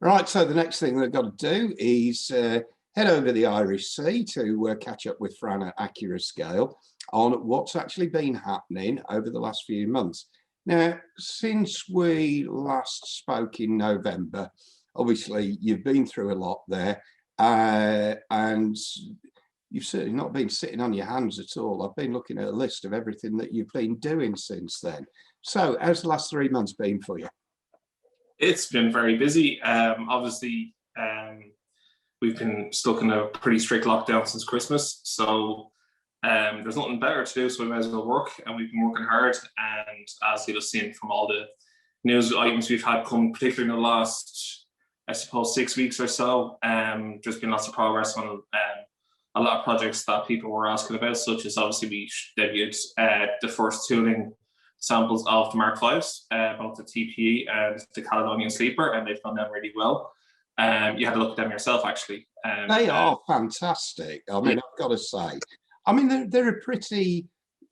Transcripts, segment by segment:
Right, so the next thing they've got to do is head over the Irish Sea to catch up with Fran at Accurascale on what's actually been happening over the last few months. Now, since we last spoke in November, obviously you've been through a lot there, and you've certainly not been sitting on your hands at all. I've been looking at a list of everything that you've been doing since then. So how's the last 3 months been for you? It's been very busy. Obviously, we've been stuck in a pretty strict lockdown since Christmas. So there's nothing better to do, so we might as well work. And we've been working hard. And as you'll have seen from all the news items we've had come, particularly in the last, I suppose, 6 weeks or so, there's been lots of progress on a lot of projects that people were asking about, such as obviously we debuted the first tooling samples of the Mark V's, both the TPE and the Caledonian Sleeper, and they've done them really well. You had to look at them yourself, actually. They are fantastic. I mean, I've got to say, I mean, they're a pretty,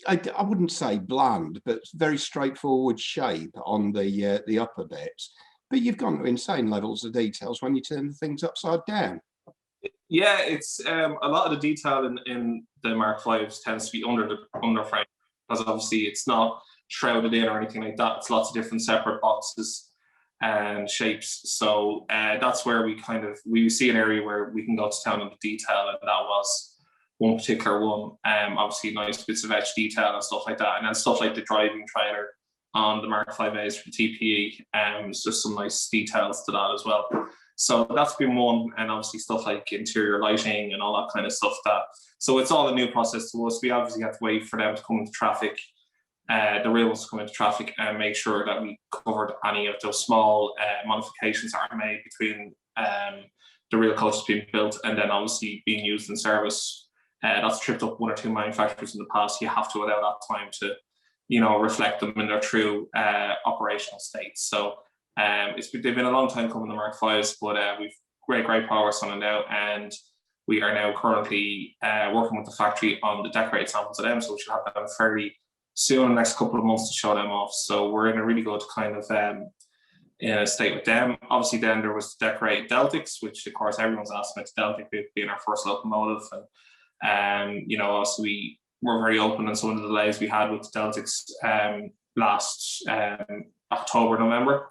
I wouldn't say bland, but very straightforward shape on the upper bits. But you've gone to insane levels of details when you turn the things upside down. Yeah, it's a lot of the detail in the Mark V's tends to be under the frame, because obviously it's not shrouded in or anything like that. It's lots of different separate boxes and shapes. So that's where we see an area where we can go to town on the detail, and that was one particular one. Obviously nice bits of etched detail and stuff like that, and then stuff like the driving trailer on the Mark 5As from TPE. It's just some nice details to that as well. So that's been one, and obviously stuff like interior lighting and all that kind of stuff. So it's all a new process to us. We obviously have to wait for them to come into traffic, the real ones to come into traffic, and make sure that we covered any of those small modifications that are made between the real coaches being built and then obviously being used in service. That's tripped up one or two manufacturers in the past. You have to allow that time to, reflect them in their true operational state. So they've been a long time coming, the Mark 5s, but we've great progress on it now, and we are now currently working with the factory on the decorated samples of them, so we should have them fairly soon, in the next couple of months, to show them off. So we're in a really good kind of state with them. Obviously then there was the decorated Deltics, which of course everyone's asking about the Deltic being our first locomotive, and also we were very open on some of the delays we had with the Deltics last October, November.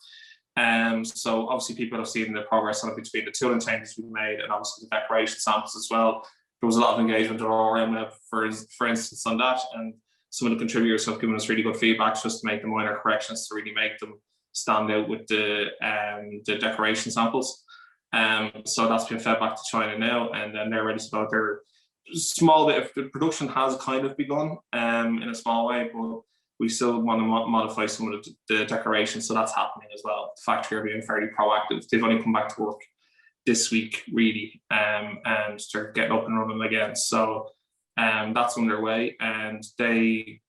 So obviously people have seen the progress on it between the tooling changes we made and obviously the decoration samples as well. There was a lot of engagement at RM for instance on that, and some of the contributors have given us really good feedback just to make the minor corrections to really make them stand out with the decoration samples. So that's been fed back to China now, and then they're ready to go. Their small bit of the production has kind of begun in a small way, but we still want to modify some of the decorations, so that's happening as well. The factory are being fairly proactive. They've only come back to work this week, really, and they're getting up and running again. So that's underway, and the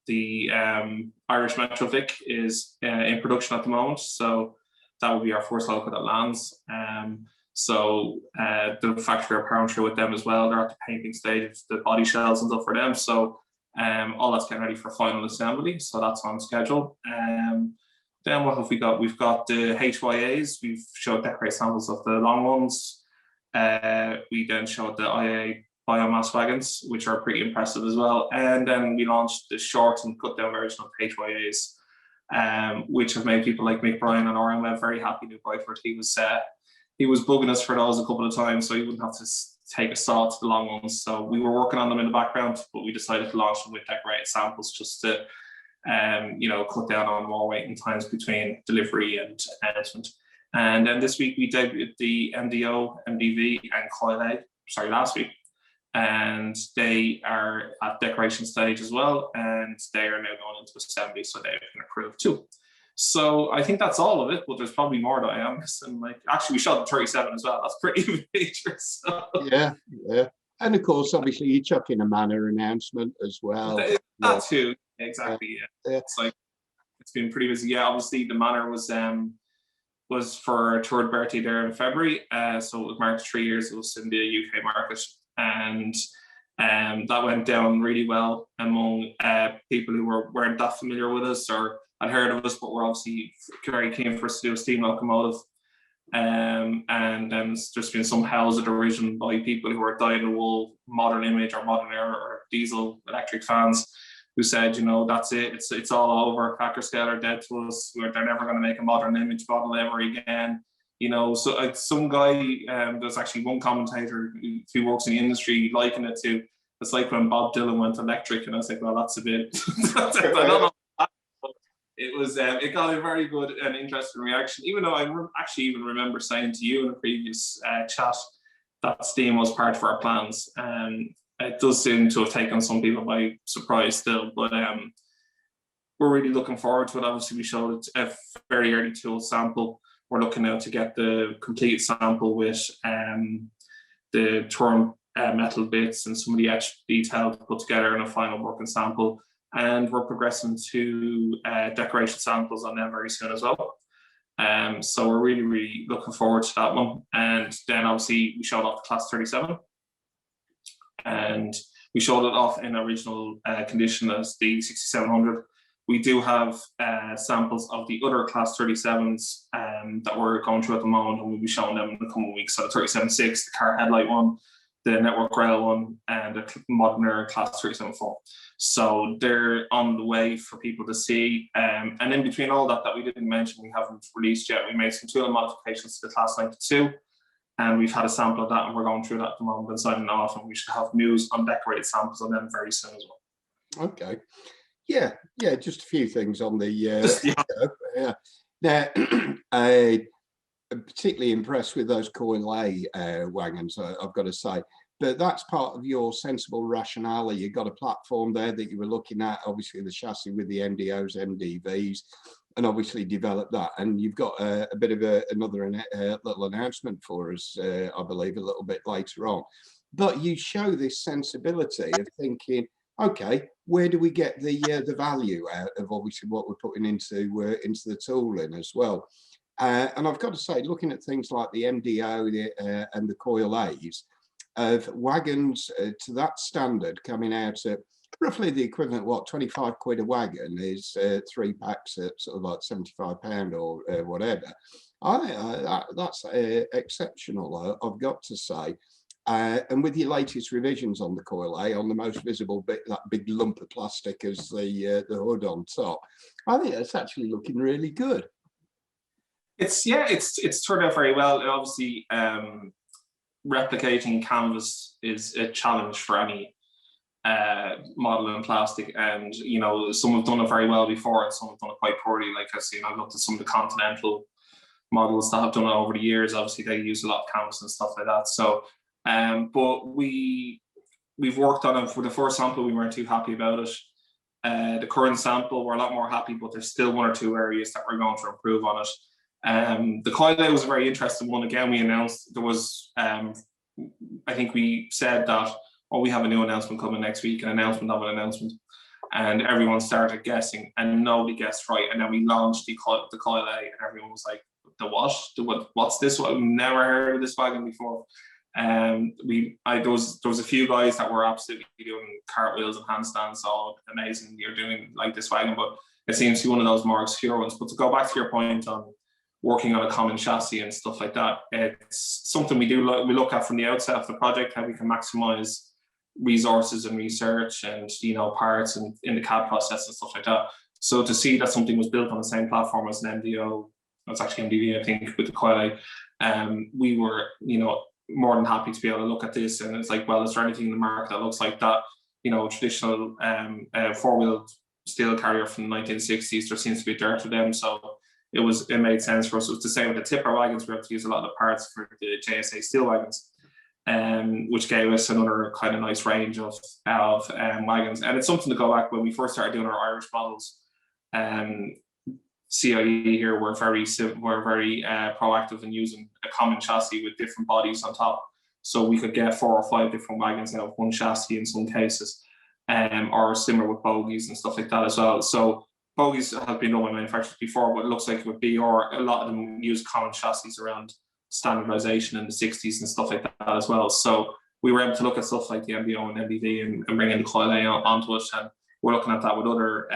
Irish Metrovic is in production at the moment, so that will be our first loco that lands. So the factory are powering through with them as well. They're at the painting stage, the body shells and stuff for them. So all that's getting ready for final assembly. So that's on schedule. Then what have we got? We've got the HYAs. We've showed decorated samples of the long ones. We then showed the IA biomass wagons, which are pretty impressive as well. And then we launched the short and cut down version of the HYAs, which have made people like Mick Bryan and RM very happy to buy for it. He was bugging us for those a couple of times, so he wouldn't have to take a saw to the long ones. So we were working on them in the background, but we decided to launch them with decorated samples just to, cut down on more waiting times between delivery and announcement. And then this week we debuted the MDO, MDV, and Coil A, last week. And they are at decoration stage as well, and they are now going into assembly, so they've been approved too. So I think that's all of it, but there's probably more that I am missing. Actually, we shot the 37 as well. That's pretty major. So. Yeah. And of course, obviously, you chuck in a manor announcement as well. That too, exactly. Yeah. It's been pretty busy. Yeah, obviously the manor was for a third birthday there in February. So it was marked 3 years. It was in the UK market, and that went down really well among people who weren't that familiar with us or had heard of us, but were obviously very keen for us to do a steam locomotive. And then there's been some howls of derision by people who are dyed-in-the-wool modern image or modern era or diesel electric fans who said, that's it. It's all over. Accurascale are dead to us. They're never going to make a modern image model ever again. So some guy, there's actually one commentator who works in the industry liken it to, it's like when Bob Dylan went electric, and I was like, well, that's a bit. I don't know. It got a very good and interesting reaction, even though I actually even remember saying to you in a previous chat that Steam was part of our plans. It does seem to have taken some people by surprise still, but we're really looking forward to it. Obviously, we showed a very early tool sample. We're looking now to get the complete sample with the torn metal bits and some of the etched detail to put together in a final working sample. And we're progressing to decoration samples on them very soon as well. So we're really, really looking forward to that one. And then obviously we showed off the Class 37. And we showed it off in original condition as the 6700. We do have samples of the other Class 37s that we're going through at the moment, and we'll be showing them in the coming weeks. So the 37.6, the car headlight one, the network rail one, and the modern era Class 37.4. So they're on the way for people to see. And in between all that we didn't mention, we haven't released yet, we made some tool modifications to the Class 92. And we've had a sample of that, and we're going through that at the moment and signing off, and we should have news on decorated samples on them very soon as well. Okay. Yeah, just a few things on the Now, I'm particularly impressed with those coil A wagons, I've got to say. But that's part of your sensible rationale. You've got a platform there that you were looking at, obviously the chassis with the MDOs, MDVs, and obviously develop that. And you've got a bit of another little announcement for us, I believe, a little bit later on. But you show this sensibility of thinking, okay, where do we get the value out of obviously what we're putting into the tooling as well? And I've got to say, looking at things like the MDO and the coil A's, of wagons to that standard coming out at roughly the equivalent, what, 25 quid a wagon is 3 packs at sort of like £75 or whatever. That's exceptional, I've got to say. And with your latest revisions on the coil A, on the most visible bit, that big lump of plastic as the hood on top, I think that's actually looking really good. It's turned out very well. And obviously, replicating canvas is a challenge for any model in plastic, and some have done it very well before and some have done it quite poorly. Like I've looked at some of the Continental models that have done it over the years. Obviously they use a lot of canvas and stuff like that. So but we've worked on it. For the first sample we weren't too happy about it. The current sample we're a lot more happy, but there's still 1 or 2 areas that we're going to improve on it. The coil A was a very interesting one. Again, we announced there was, I think we said that, we have a new announcement coming next week, an announcement of an announcement. And everyone started guessing and nobody guessed right. And then we launched the coil A and everyone was like, the what? What's this? I've never heard of this wagon before. There was a few guys that were absolutely doing cartwheels and handstands, so amazing, you're doing like this wagon, but it seems to be one of those more obscure ones. But to go back to your point on working on a common chassis and stuff like that, it's something we look at from the outset of the project, how we can maximize resources and research and parts and in the CAD process and stuff like that. So to see that something was built on the same platform as an MDO, it's actually MDV, I think, with the coil A, we were more than happy to be able to look at this, and it's like, well, is there anything in the market that looks like that? Traditional 4-wheel steel carrier from the 1960s, there seems to be dirt to them, so it made sense for us. It was the same with the tipper wagons. We have to use a lot of the parts for the JSA steel wagons, which gave us another kind of nice range of wagons. And it's something to go back when we first started doing our Irish models. CIE here were very proactive in using a common chassis with different bodies on top, so we could get 4 or 5 different wagons out of one chassis in some cases, or similar with bogies and stuff like that as well. So bogies have been done by manufacturers before, but it looks like with BR, a lot of them use common chassis around standardization in the 60s and stuff like that as well. So we were able to look at stuff like the MBO and MBV and bring in the coil A onto it, and we're looking at that with other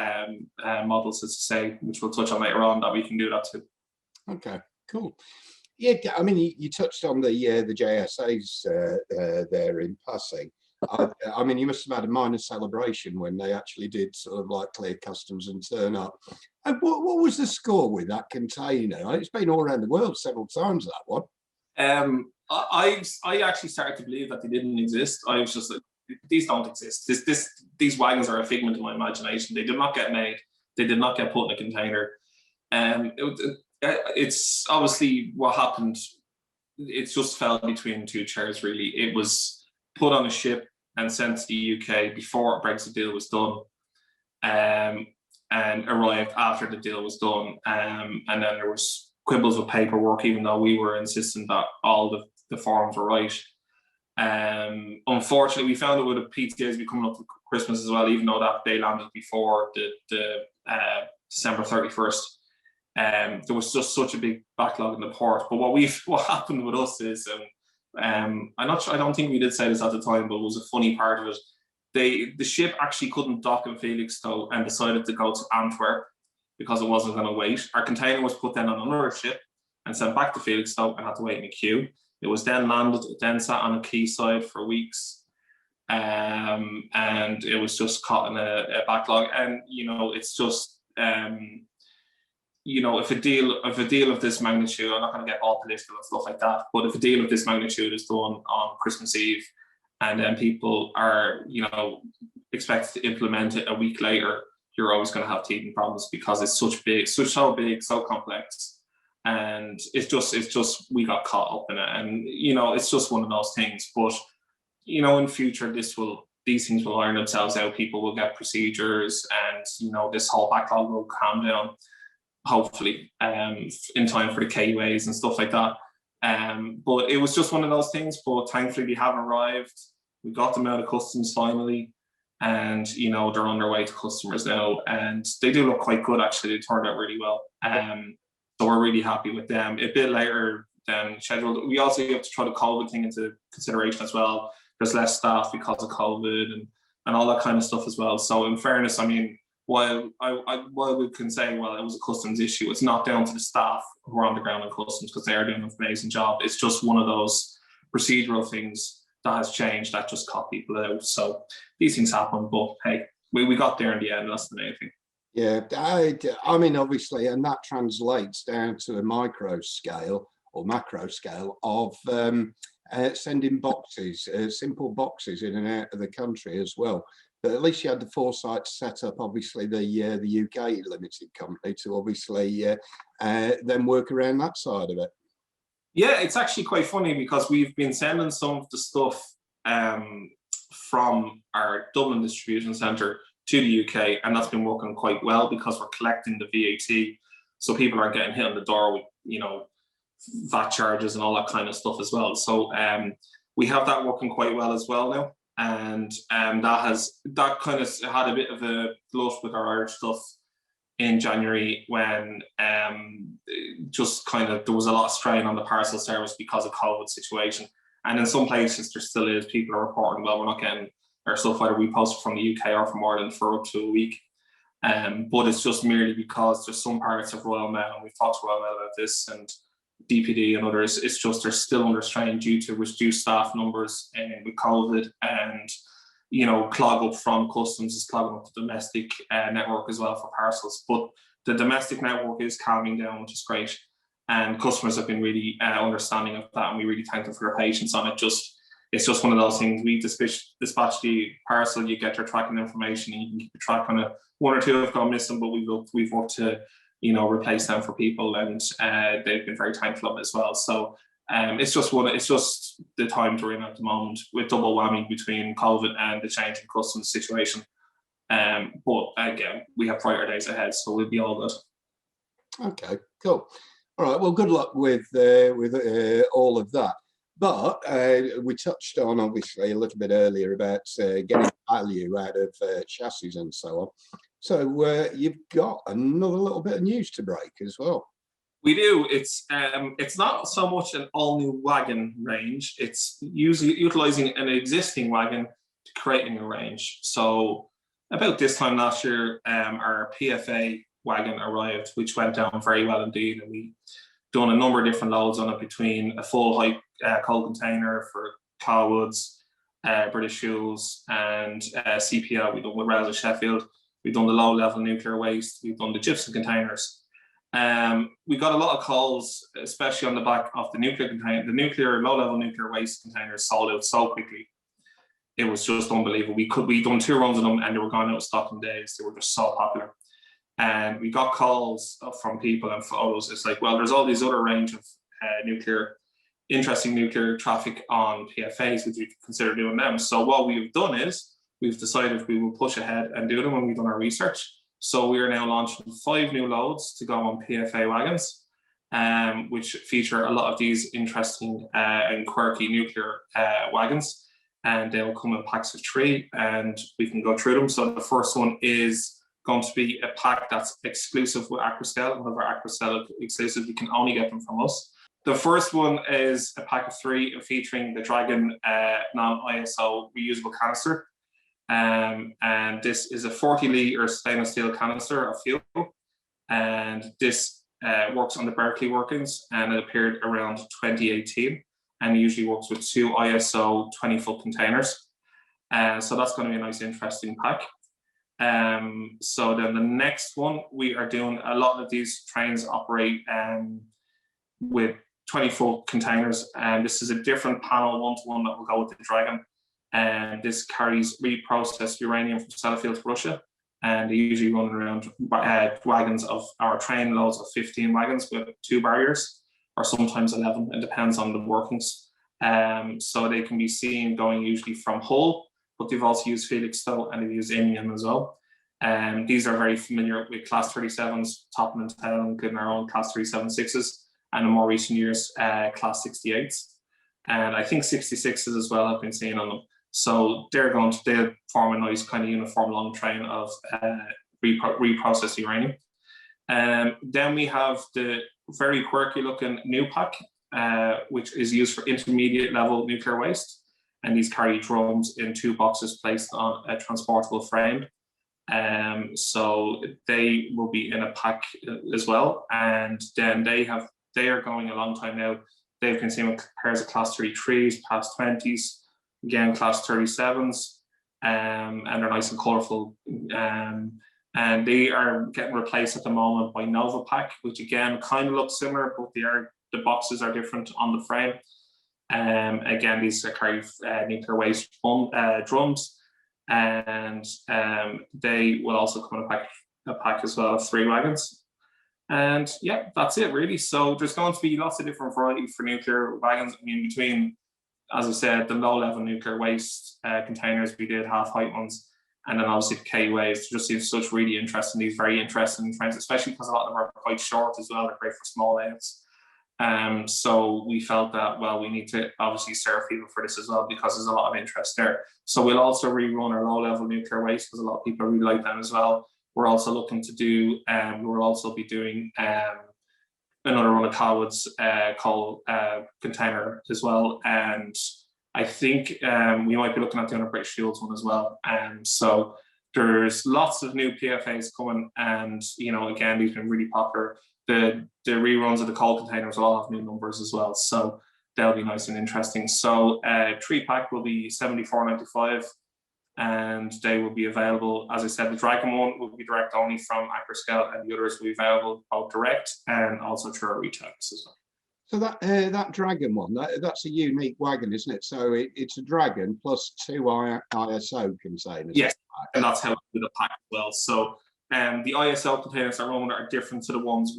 models, as to say, which we'll touch on later on, that we can do that too. Okay, cool. Yeah, I mean, you touched on the JSAs there in passing. I mean, you must have had a minor celebration when they actually did sort of like clear customs and turn up. And what was the score with that container? It's been all around the world several times, that one. I actually started to believe that they didn't exist. I was just like, these don't exist. These wagons are a figment of my imagination. They did not get made. They did not get put in a container. It's obviously what happened. It just fell between two chairs, really. It was put on a ship and sent to the UK before a Brexit deal was done, and arrived after the deal was done. And then there was quibbles with paperwork, even though we were insisting that all the forms were right. Unfortunately, we found it with the PTAs coming up to Christmas as well, even though that they landed before the December 31st. There was just such a big backlog in the port. But what happened with us is, I'm not sure, I don't think we did say this at the time, but it was a funny part of it. The ship actually couldn't dock in Felixstowe and decided to go to Antwerp because it wasn't going to wait. Our container was put then on another ship and sent back to Felixstowe and had to wait in a queue. It was then landed, then sat on a quayside for weeks. And it was just caught in a backlog. And, it's just, if a deal of this magnitude, I'm not going to get all political and stuff like that, but if a deal of this magnitude is done on Christmas Eve, and then people are, expected to implement it a week later, you're always going to have teething problems because it's so big, so complex, and it's just we got caught up in it, and it's just one of those things. But in future, these things will iron themselves out. People will get procedures, and this whole backlog will calm down, hopefully, in time for the KUAs and stuff like that. But it was just one of those things. But thankfully, they have arrived. We got them out of customs finally, and they're on their way to customers now, and they do look quite good. Actually, they turned out really well. So we're really happy with them. A bit later than scheduled. We also have to throw the COVID thing into consideration as well. There's less staff because of COVID and all that kind of stuff as well. So in fairness, I mean, while we can say, well, it was a customs issue, it's not down to the staff who are on the ground in customs, because they are doing an amazing job. It's just one of those procedural things that has changed that just caught people out. So these things happen, but hey, we got there in the end. That's the main thing. Yeah, I mean, obviously, and that translates down to a micro scale or macro scale of sending boxes, simple boxes in and out of the country as well. But at least you had the foresight to set up, obviously, the UK limited company to obviously then work around that side of it. Yeah, it's actually quite funny because we've been sending some of the stuff from our Dublin distribution centre to the UK, and that's been working quite well because we're collecting the VAT, so people aren't getting hit on the door with VAT charges and all that kind of stuff as well. So we have that working quite well as well now. And that kind of had a bit of a glut with our Irish stuff in January when just kind of there was a lot of strain on the parcel service because of COVID situation. And in some places there still is. People are reporting, well, we're not getting our stuff either we posted from the UK or from Ireland for up to a week. But it's just merely because there's some parts of Royal Mail, and we've talked to Royal Mail about this, and DPD and others, it's just they're still under strain due to reduced staff numbers with COVID, and clog up from customs is clogging up the domestic network as well for parcels. But the domestic network is calming down, which is great, and customers have been really understanding of that, and we really thank them for their patience on it. It's just one of those things. We dispatch the parcel, you get your tracking information, and you can keep a track on it. One or two have gone missing, but we've worked to replace them for people, and they've been very thankful of it as well. So it's just the times we're in at the moment with double whammy between COVID and the change in customs situation. But again, we have brighter days ahead, so we'll be all good. Okay, cool. All right. Well, good luck with all of that. But we touched on, obviously, a little bit earlier about getting value out of chassis and so on. So you've got another little bit of news to break as well. We do. It's not so much an all-new wagon range. It's usually utilising an existing wagon to create a new range. So about this time last year, our PFA wagon arrived, which went down very well indeed, and we done a number of different loads on it, between a full height coal container for Carwoods, British Fuels, and CPL. We've done with Rouse Sheffield. We've done the low level nuclear waste. We've done the gypsum containers. We got a lot of calls, especially on the back of the nuclear container. The nuclear low level nuclear waste containers sold out so quickly. It was just unbelievable. We done 2 runs of them and they were going out of stock in days. They were just so popular. And we got calls from people and photos. It's like, well, there's all these other range of interesting nuclear traffic on PFAs. Would you consider doing them? So what we've done is we've decided we will push ahead and do them when we've done our research. So we are now launching 5 new loads to go on PFA wagons, which feature a lot of these interesting and quirky nuclear wagons. And they'll come in packs of 3 and we can go through them. So the first one is going to be a pack that's exclusive with Accurascale. One of our Accurascale exclusives, you can only get them from us. The first one is a pack of 3 featuring the Dragon non-ISO reusable canister. And this is a 40-litre stainless steel canister of fuel. And this works on the Berkeley workings, and it appeared around 2018. And usually works with 2 ISO 20-foot containers. So that's going to be a nice, interesting pack. So then the next one, we are doing a lot of these trains operate with 20-foot containers, and this is a different panel one-to-one that will go with the Dragon. And this carries reprocessed uranium from Sellafield to Russia, and they usually run around wagons of our train loads of 15 wagons with 2 barriers, or sometimes 11. It depends on the workings. So they can be seen going usually from Hull, but they've also used Felixstowe and they've used Amiens as well. These are very familiar with Class 37s, Topham and Town, including our own Class 376s, and in more recent years, Class 68s. And I think 66s as well have been seen on them. So they'll form a nice kind of uniform long train of reprocessed uranium. Then we have the very quirky looking new pack, which is used for intermediate level nuclear waste. And these carry drums in 2 boxes placed on a transportable frame. So they will be in a pack as well. And then they are going a long time now. They've been seen with pairs of Class 33s, past 20s, again, Class 37s, and they're nice and colourful. And they are getting replaced at the moment by Nova Pack, which again kind of looks similar, but the boxes are different on the frame. Again, these carry nuclear waste drums, and they will also come in a pack as well of 3 wagons. And yeah, that's it really. So there's going to be lots of different varieties for nuclear wagons. I mean, between, as I said, the low-level nuclear waste containers, we did half-height ones, and then obviously the K-waves. Just seems such really interesting, these very interesting trains, especially because a lot of them are quite short as well. They're great for small layouts. So we felt that, well, we need to obviously serve people for this as well, because there's a lot of interest there. So we'll also rerun our low-level nuclear waste, because a lot of people really like them as well. We're also looking to do, we'll also be doing another run of Colwood's coal container as well. And I think we might be looking at doing a British Fuels one as well. So there's lots of new PFAs coming, and again, these have been really popular. The reruns of the coal containers will all have new numbers as well, so that'll be nice and interesting. So 3-pack will be $74.95, and they will be available. As I said, the Dragon one will be direct only from Accurascale, and the others will be available both direct and also through our retailers as well. So that Dragon one, that's a unique wagon, isn't it? So it's a Dragon plus 2 ISO containers. Yes, and that's how we do the pack as well. So the ISO containers that are different to the ones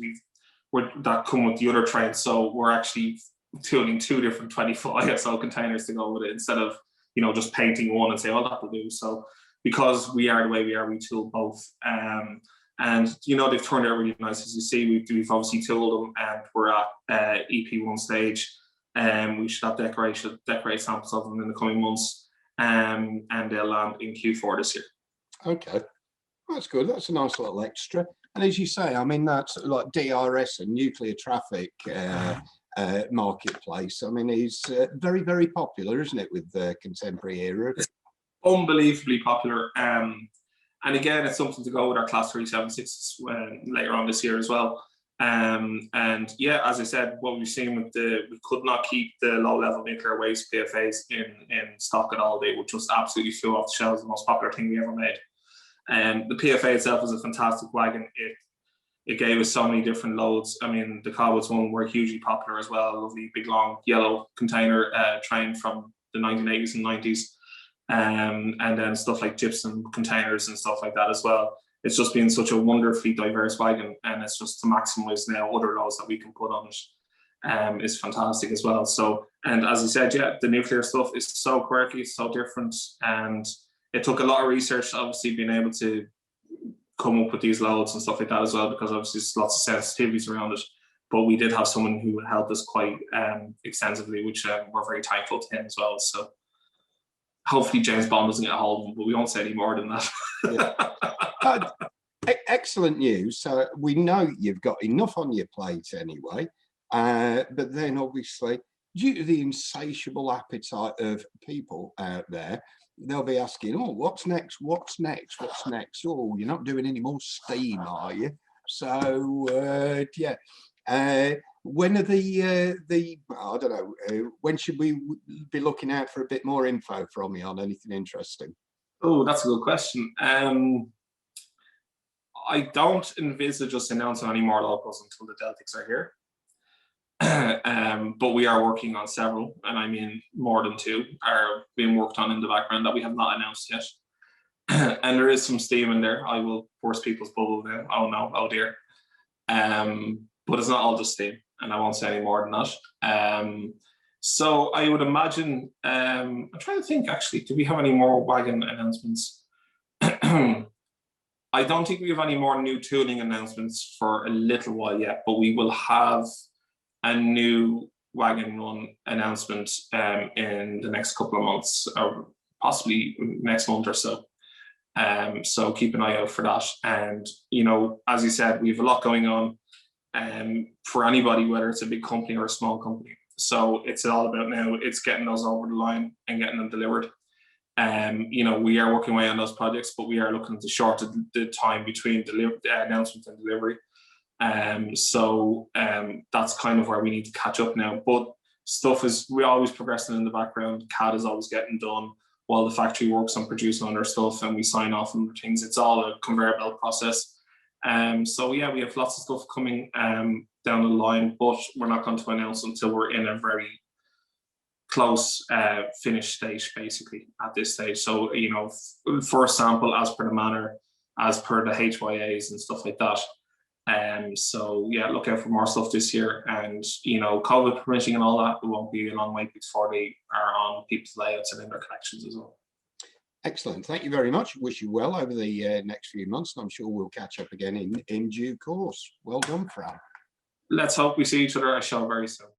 that come with the other trains. So we're actually tooling 2 different 20-foot ISO containers to go with it, instead of just painting one and say, oh, that'll do. So because we are the way we are, we tool both. And they've turned out really nice. As you see, we've obviously tooled them, and we're at EP1 stage. We should have decorate samples of them in the coming months, and they'll land in Q4 this year. Okay, that's good. That's a nice little extra. And as you say, I mean, that's like DRS and nuclear traffic marketplace. I mean, it's very, very popular, isn't it, with the contemporary era? It's unbelievably popular. And again, it's something to go with our Class 376 later on this year as well. And yeah, as I said, what we've seen with we could not keep the low-level nuclear waste PFAs in stock at all. They would just absolutely flew off the shelves, the most popular thing we ever made. And the PFA itself is a fantastic wagon. It gave us so many different loads. I mean, the Cobbles one were hugely popular as well. A lovely big long yellow container train from the 1980s and 90s. And then stuff like gypsum containers and stuff like that as well. It's just been such a wonderfully diverse wagon, and it's just to maximize now other loads that we can put on it is fantastic as well. So, and as I said, yeah, the nuclear stuff is so quirky, so different, and it took a lot of research, obviously, being able to come up with these loads and stuff like that as well, because obviously there's lots of sensitivities around it. But we did have someone who helped us quite extensively, which we're very thankful to him as well. So hopefully James Bond doesn't get a hold of him, but we won't say any more than that. Yeah. Excellent news. So we know you've got enough on your plate anyway, but then obviously, due to the insatiable appetite of people out there, they'll be asking, oh, what's next? What's next? What's next? Oh, you're not doing any more steam, are you? So, yeah. When are I don't know, when should we be looking out for a bit more info from you on anything interesting? Oh, that's a good question. I don't envisage us announcing any more locals until the Deltics are here. But we are working on several, and I mean more than two are being worked on in the background that we have not announced yet. And there is some steam in there. I will burst people's bubble now. Oh no, oh dear. But it's not all just steam, and I won't say any more than that. So I would imagine, I'm trying to think actually, do we have any more wagon announcements? I don't think we have any more new tooling announcements for a little while yet, but we will have a new wagon run announcement in the next couple of months, or possibly next month or so. So keep an eye out for that. And, you know, as you said, we have a lot going on for anybody, whether it's a big company or a small company. So it's all about now, it's getting those over the line and getting them delivered. You know, we are working away on those projects, but we are looking to shorten the time between announcement and delivery. So that's kind of where we need to catch up now. But we're always progressing in the background. CAD is always getting done while the factory works on producing on their stuff and we sign off on things. It's all a conveyor belt process. So yeah, we have lots of stuff coming down the line, but we're not going to announce until we're in a very close finish stage, basically, at this stage. So, you know, for example, as per the manner, as per the HYAs and stuff like that. So yeah, look out for more stuff this year, and you know, COVID permitting and all that, it won't be a long wait before they are on people's layouts and in their collections as well. Excellent. Thank you very much. Wish you well over the next few months, and I'm sure we'll catch up again in due course. Well done, Fran. Let's hope we see each other at a show very soon.